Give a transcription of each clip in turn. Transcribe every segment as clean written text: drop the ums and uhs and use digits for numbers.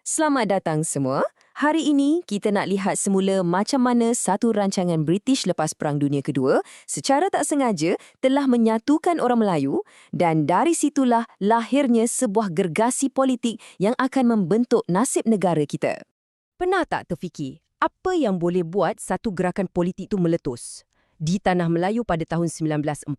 Selamat datang semua. Hari ini kita nak lihat semula macam mana satu rancangan British lepas Perang Dunia Kedua secara tak sengaja telah menyatukan orang Melayu dan dari situlah lahirnya sebuah gergasi politik yang akan membentuk nasib negara kita. Pernah tak terfikir apa yang boleh buat satu gerakan politik itu meletus? Di Tanah Melayu pada tahun 1946,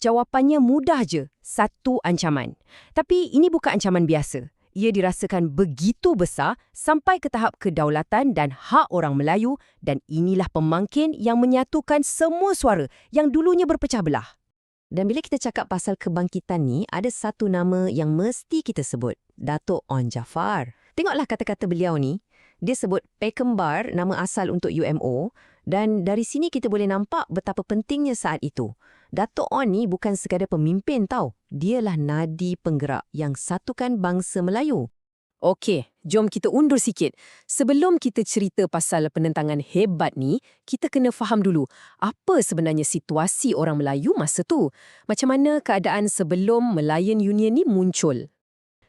jawapannya mudah je, satu ancaman. Tapi ini bukan ancaman biasa. Ia dirasakan begitu besar sampai ke tahap kedaulatan dan hak orang Melayu dan inilah pemangkin yang menyatukan semua suara yang dulunya berpecah belah. Dan bila kita cakap pasal kebangkitan ni, ada satu nama yang mesti kita sebut, Dato' Onn Jaafar. Tengoklah kata-kata beliau ni, dia sebut Pekembar nama asal untuk UMO dan dari sini kita boleh nampak betapa pentingnya saat itu. Dato' Onn ni bukan sekadar pemimpin tau, dialah nadi penggerak yang satukan bangsa Melayu. Okey, jom kita undur sikit. Sebelum kita cerita pasal penentangan hebat ni, kita kena faham dulu apa sebenarnya situasi orang Melayu masa tu. Macam mana keadaan sebelum Malayan Union ni muncul.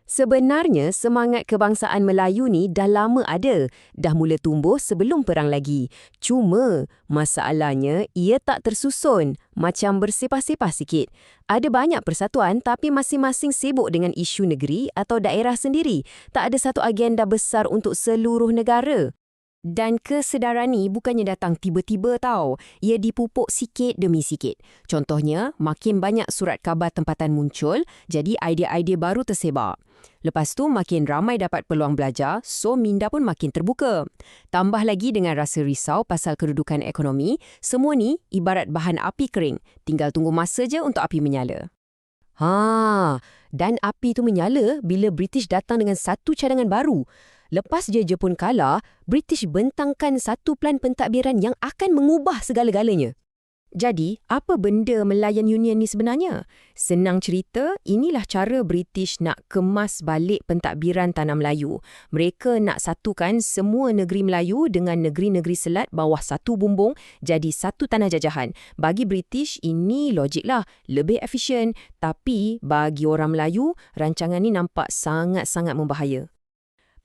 Sebenarnya, semangat kebangsaan Melayu ni dah lama ada. Dah mula tumbuh sebelum perang lagi. Cuma, masalahnya ia tak tersusun. Macam bersepah-sepah sikit. Ada banyak persatuan tapi masing-masing sibuk dengan isu negeri atau daerah sendiri. Tak ada satu agenda besar untuk seluruh negara. Dan kesedaran ni bukannya datang tiba-tiba tau. Ia dipupuk sikit demi sikit. Contohnya, makin banyak surat khabar tempatan muncul, jadi idea-idea baru tersebar. Lepas tu makin ramai dapat peluang belajar, so minda pun makin terbuka. Tambah lagi dengan rasa risau pasal kedudukan ekonomi, semua ni ibarat bahan api kering. Tinggal tunggu masa je untuk api menyala. Dan api tu menyala bila British datang dengan satu cadangan baru. Lepas Jepun kalah, British bentangkan satu plan pentadbiran yang akan mengubah segala-galanya. Jadi, apa benda Malayan Union ni sebenarnya? Senang cerita, inilah cara British nak kemas balik pentadbiran Tanah Melayu. Mereka nak satukan semua negeri Melayu dengan negeri-negeri selat bawah satu bumbung jadi satu tanah jajahan. Bagi British, ini logiklah, lebih efisien. Tapi, bagi orang Melayu, rancangan ni nampak sangat-sangat membahaya.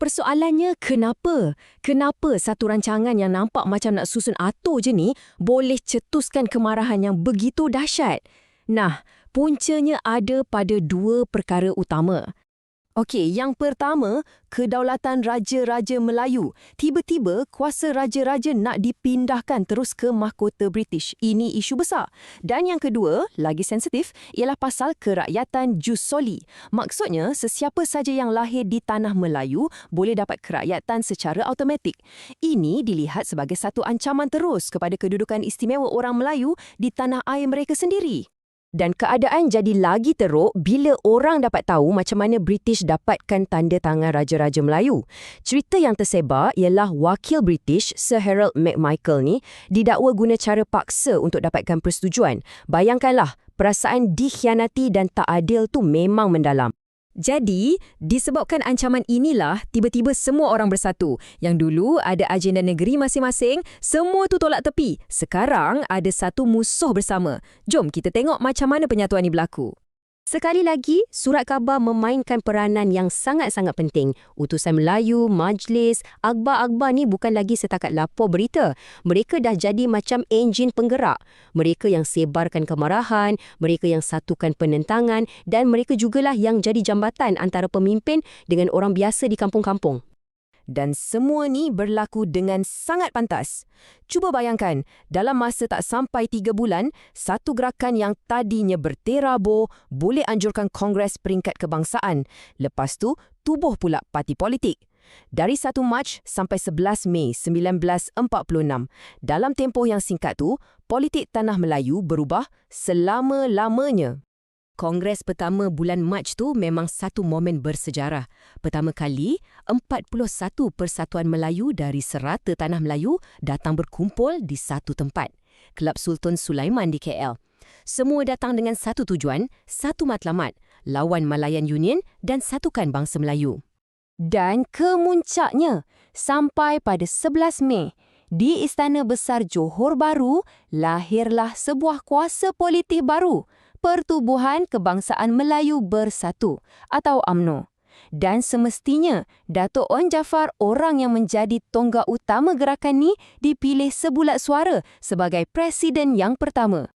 Persoalannya, kenapa? Kenapa satu rancangan yang nampak macam nak susun atur je ni boleh cetuskan kemarahan yang begitu dahsyat? Nah, puncanya ada pada dua perkara utama. Okey, yang pertama, kedaulatan Raja-Raja Melayu. Tiba-tiba, kuasa Raja-Raja nak dipindahkan terus ke mahkota British. Ini isu besar. Dan yang kedua, lagi sensitif, ialah pasal kerakyatan jus soli. Maksudnya, sesiapa saja yang lahir di Tanah Melayu boleh dapat kerakyatan secara automatik. Ini dilihat sebagai satu ancaman terus kepada kedudukan istimewa orang Melayu di tanah air mereka sendiri. Dan keadaan jadi lagi teruk bila orang dapat tahu macam mana British dapatkan tanda tangan Raja-Raja Melayu. Cerita yang tersebar ialah wakil British, Sir Harold MacMichael ni, didakwa guna cara paksa untuk dapatkan persetujuan. Bayangkanlah, perasaan dikhianati dan tak adil tu memang mendalam. Jadi, disebabkan ancaman inilah, tiba-tiba semua orang bersatu. Yang dulu ada agenda negeri masing-masing, semua tu tolak tepi. Sekarang ada satu musuh bersama. Jom kita tengok macam mana penyatuan ini berlaku. Sekali lagi, surat khabar memainkan peranan yang sangat-sangat penting. Utusan Melayu, majlis, akhbar-akhbar ni bukan lagi setakat lapor berita. Mereka dah jadi macam enjin penggerak. Mereka yang sebarkan kemarahan, mereka yang satukan penentangan dan mereka jugalah yang jadi jambatan antara pemimpin dengan orang biasa di kampung-kampung. Dan semua ni berlaku dengan sangat pantas. Cuba bayangkan, dalam masa tak sampai 3 bulan, satu gerakan yang tadinya berterabur boleh anjurkan Kongres Peringkat Kebangsaan. Lepas tu, tubuh pula parti politik. Dari 1 Mac sampai 11 Mei 1946, dalam tempoh yang singkat tu, politik Tanah Melayu berubah selama-lamanya. Kongres pertama bulan Mac tu memang satu momen bersejarah. Pertama kali, 41 persatuan Melayu dari serata Tanah Melayu datang berkumpul di satu tempat. Kelab Sultan Sulaiman di KL. Semua datang dengan satu tujuan, satu matlamat, lawan Malayan Union dan satukan bangsa Melayu. Dan kemuncaknya, sampai pada 11 Mei, di Istana Besar Johor Bahru, lahirlah sebuah kuasa politik baru, Pertubuhan Kebangsaan Melayu Bersatu atau UMNO. Dan semestinya Dato' Onn Jaafar, orang yang menjadi tonggak utama gerakan ni, dipilih sebulat suara sebagai Presiden yang pertama.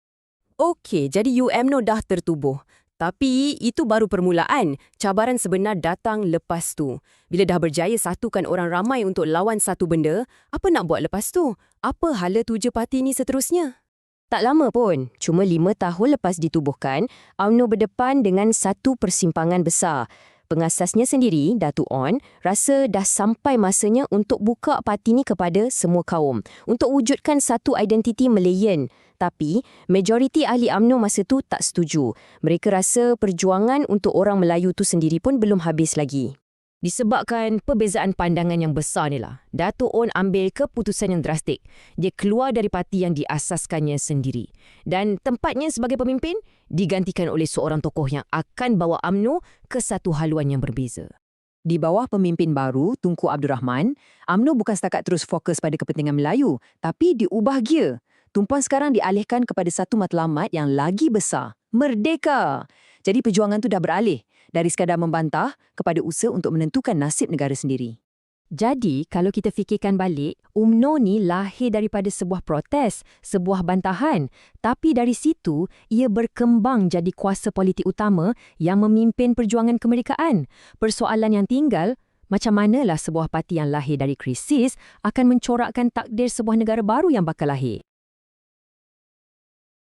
Okey, jadi UMNO dah tertubuh. Tapi itu baru permulaan. Cabaran sebenar datang lepas tu. Bila dah berjaya satukan orang ramai untuk lawan satu benda, apa nak buat lepas tu? Apa hala tuju parti ni seterusnya? Tak lama pun, cuma 5 tahun lepas ditubuhkan, UMNO berdepan dengan satu persimpangan besar. Pengasasnya sendiri, Dato' Onn, rasa dah sampai masanya untuk buka parti ni kepada semua kaum, untuk wujudkan satu identiti Malayan. Tapi, majoriti ahli UMNO masa tu tak setuju. Mereka rasa perjuangan untuk orang Melayu tu sendiri pun belum habis lagi. Disebabkan perbezaan pandangan yang besar ni lah, Dato' Onn ambil keputusan yang drastik. Dia keluar dari parti yang diasaskannya sendiri. Dan tempatnya sebagai pemimpin digantikan oleh seorang tokoh yang akan bawa UMNO ke satu haluan yang berbeza. Di bawah pemimpin baru, Tunku Abdul Rahman, UMNO bukan setakat terus fokus pada kepentingan Melayu, tapi diubah gear. Tumpuan sekarang dialihkan kepada satu matlamat yang lagi besar, merdeka. Jadi perjuangan tu dah beralih dari sekadar membantah kepada usaha untuk menentukan nasib negara sendiri. Jadi, kalau kita fikirkan balik, UMNO ni lahir daripada sebuah protes, sebuah bantahan. Tapi dari situ, ia berkembang jadi kuasa politik utama yang memimpin perjuangan kemerdekaan. Persoalan yang tinggal, macam manalah sebuah parti yang lahir dari krisis akan mencorakkan takdir sebuah negara baru yang bakal lahir.